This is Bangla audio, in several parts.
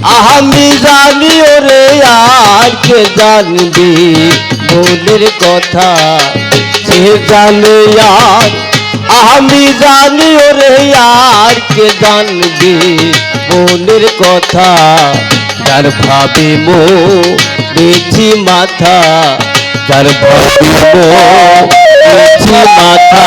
আমি জানি ওরে আর কে জানবে মনের কথা, সে জানে আর আমি জানি ওরে আর কে জানবে মনের কথা, যার ভাবে মো দেখি মাথা, যার ভাবে মো দেখি মাথা।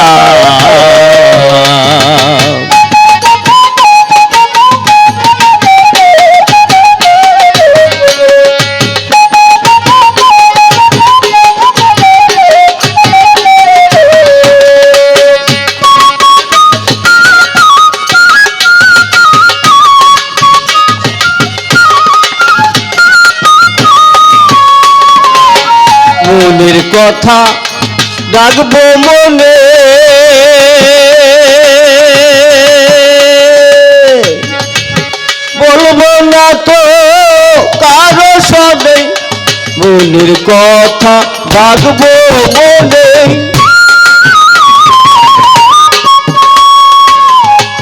মনের কথা রাখবো মনে, বলবো না তো কারো সাথে, মনের কথা রাখবো মনে,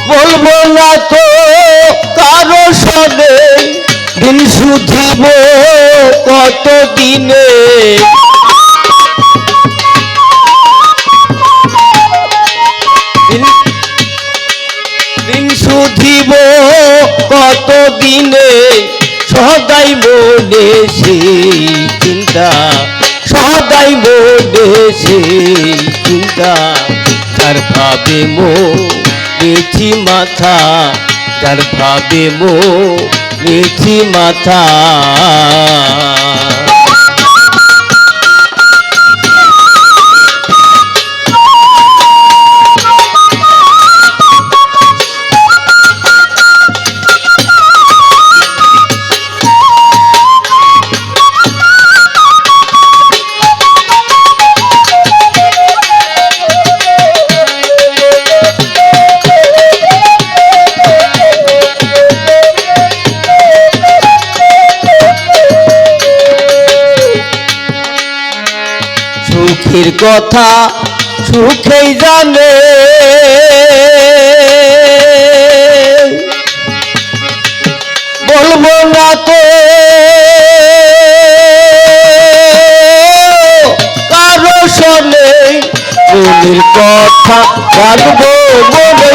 বলবো না তো কারো সাথে, দিন শুধিব কত দিনে, দিন শুধিব কত দিনে, সদাই মনে সেই চিন্তা, সদাই মনে সেই চিন্তা, যার ভাবে মো দেখি মাথা, যার ভাবে মো দেখি মাথা। সুখের কথা সুখেই জানে, বলবো না তো কারো শোনে, মনের কথা রাখবো মনে,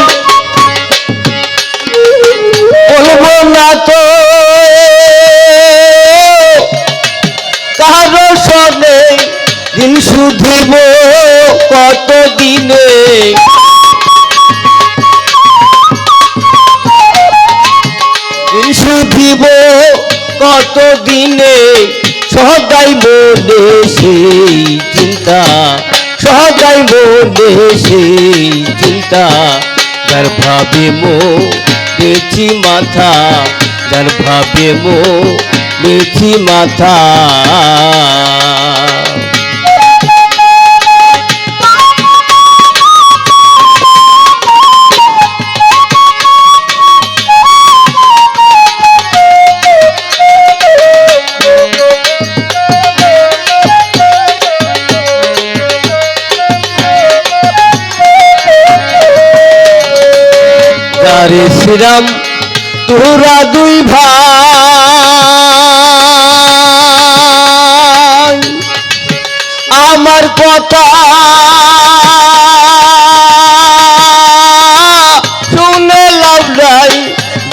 বলবো না তো কারো শোনে, দিন শুধিব কত দিনে, দিন শুধিব কত দিনে, সদাই মনে সেই চিন্তা, সদাই মনে সেই চিন্তা, যার ভাবে মো দেখি মাথা, যার ভাবে মো দেখি মাথা। রে শ্রীরাম তোরা দুই ভাই, আমার কথা শুনে লাভ নাই,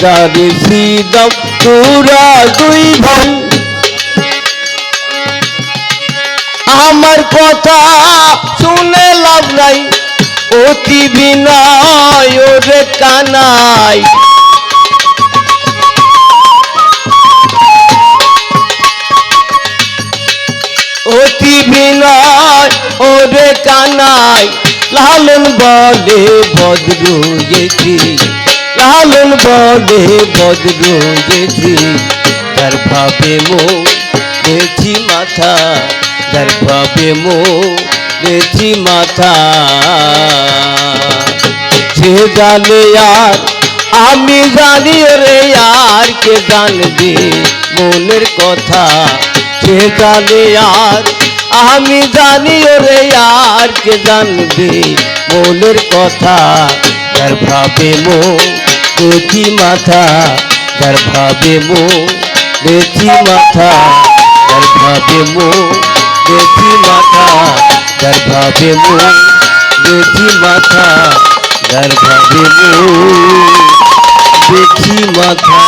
যারে শ্রীরাম তোরা দুই ভাই, আমার কথা শুনে লাভ নাই, অতি বিনয় ওরে কানাই, অতি বিনয় ওরে কানাই, লালন বলে বদরু গেছি, লালন বলে বদরু গেছি, যার ভাবে মো দেখি মাথা, যার ভাবে মো দেখি মাথা, সে জানে আর আমি জানি রে আর কে জানবে মনের কথা, সে জানে আর আমি জানি রে আর কে জানবে মনের কথা, যার ভাবে মো দেখি মাথা, যার ভাবে মো বেশি মাথা, যার ভাবে মো বেশি মাথা, যার ভাবে মো বেশি মাথা, যার ভাবে মো বেশি মাথা।